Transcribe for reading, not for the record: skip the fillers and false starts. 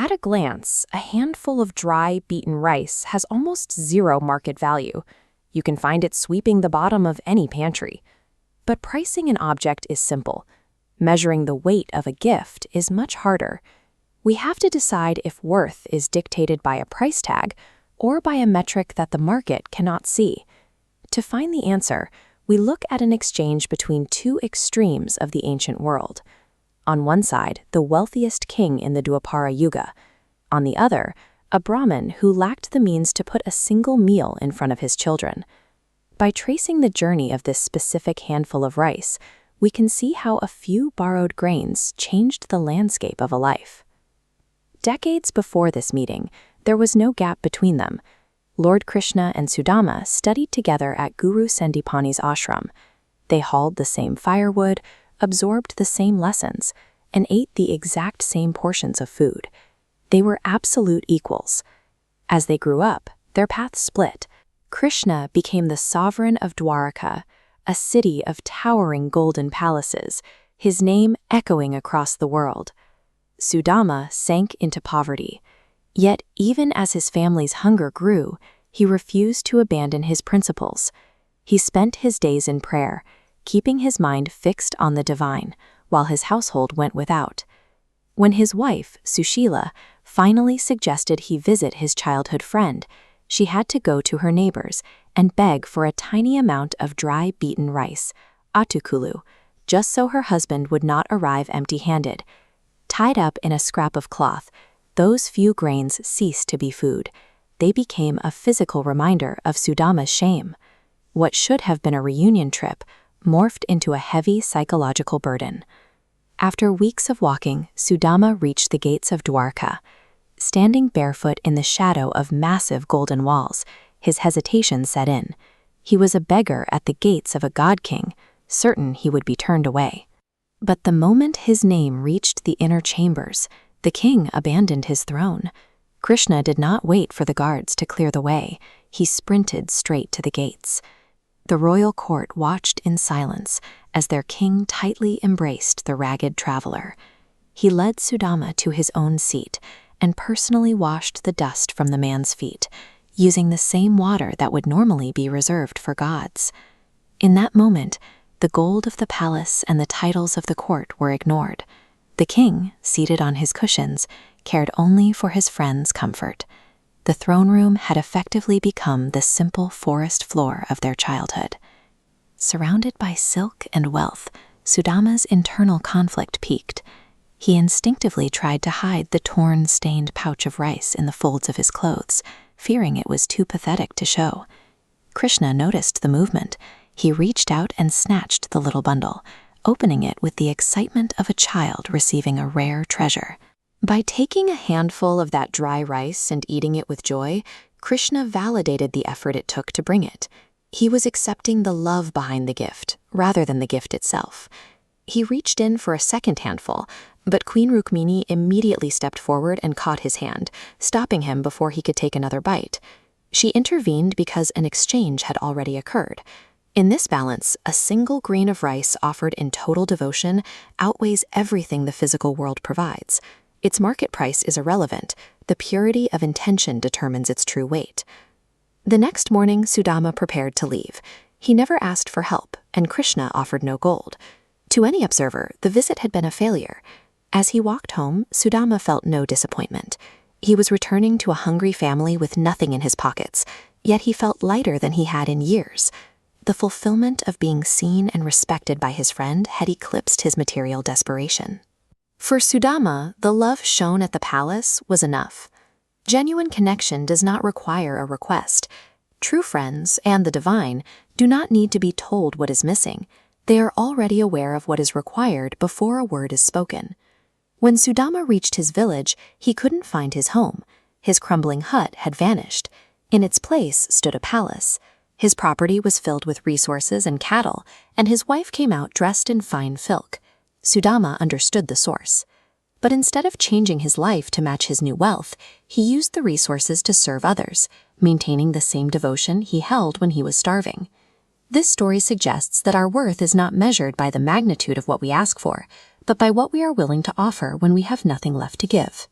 At a glance, a handful of dry, beaten rice has almost zero market value. You can find it sweeping the bottom of any pantry. But pricing an object is simple. Measuring the weight of a gift is much harder. We have to decide if worth is dictated by a price tag or by a metric that the market cannot see. To find the answer, we look at an exchange between two extremes of the ancient world. On one side, the wealthiest king in the Dwapara Yuga. On the other, a Brahmin who lacked the means to put a single meal in front of his children. By tracing the journey of this specific handful of rice, we can see how a few borrowed grains changed the landscape of a life. Decades before this meeting, there was no gap between them. Lord Krishna and Sudama studied together at Guru Sandipani's ashram. They hauled the same firewood, absorbed the same lessons, and ate the exact same portions of food. They were absolute equals. As they grew up, their paths split. Krishna became the sovereign of Dwaraka, a city of towering golden palaces, his name echoing across the world. Sudama sank into poverty. Yet even as his family's hunger grew, he refused to abandon his principles. He spent his days in prayer, keeping his mind fixed on the divine, while his household went without. When his wife, Sushila, finally suggested he visit his childhood friend, she had to go to her neighbors and beg for a tiny amount of dry beaten rice, Atukulu, just so her husband would not arrive empty-handed. Tied up in a scrap of cloth, those few grains ceased to be food. They became a physical reminder of Sudama's shame. What should have been a reunion trip morphed into a heavy psychological burden. After weeks of walking, Sudama reached the gates of Dwarka. Standing barefoot in the shadow of massive golden walls, his hesitation set in. He was a beggar at the gates of a god-king, certain he would be turned away. But the moment his name reached the inner chambers, the king abandoned his throne. Krishna did not wait for the guards to clear the way. He sprinted straight to the gates. The royal court watched in silence as their king tightly embraced the ragged traveler. He led Sudama to his own seat and personally washed the dust from the man's feet, using the same water that would normally be reserved for gods. In that moment, the gold of the palace and the titles of the court were ignored. The king, seated on his cushions, cared only for his friend's comfort. The throne room had effectively become the simple forest floor of their childhood. Surrounded by silk and wealth, Sudama's internal conflict peaked. He instinctively tried to hide the torn, stained pouch of rice in the folds of his clothes, fearing it was too pathetic to show. Krishna noticed the movement. He reached out and snatched the little bundle, opening it with the excitement of a child receiving a rare treasure. By taking a handful of that dry rice and eating it with joy, Krishna validated the effort it took to bring it. He was accepting the love behind the gift, rather than the gift itself. He reached in for a second handful, but Queen Rukmini immediately stepped forward and caught his hand, stopping him before he could take another bite. She intervened because an exchange had already occurred. In this balance, a single grain of rice offered in total devotion outweighs everything the physical world provides. Its market price is irrelevant. The purity of intention determines its true weight. The next morning, Sudama prepared to leave. He never asked for help, and Krishna offered no gold. To any observer, the visit had been a failure. As he walked home, Sudama felt no disappointment. He was returning to a hungry family with nothing in his pockets, yet he felt lighter than he had in years. The fulfillment of being seen and respected by his friend had eclipsed his material desperation. For Sudama, the love shown at the palace was enough. Genuine connection does not require a request. True friends, and the divine, do not need to be told what is missing. They are already aware of what is required before a word is spoken. When Sudama reached his village, he couldn't find his home. His crumbling hut had vanished. In its place stood a palace. His property was filled with resources and cattle, and his wife came out dressed in fine silk. Sudama understood the source. But instead of changing his life to match his new wealth, he used the resources to serve others, maintaining the same devotion he held when he was starving. This story suggests that our worth is not measured by the magnitude of what we ask for, but by what we are willing to offer when we have nothing left to give.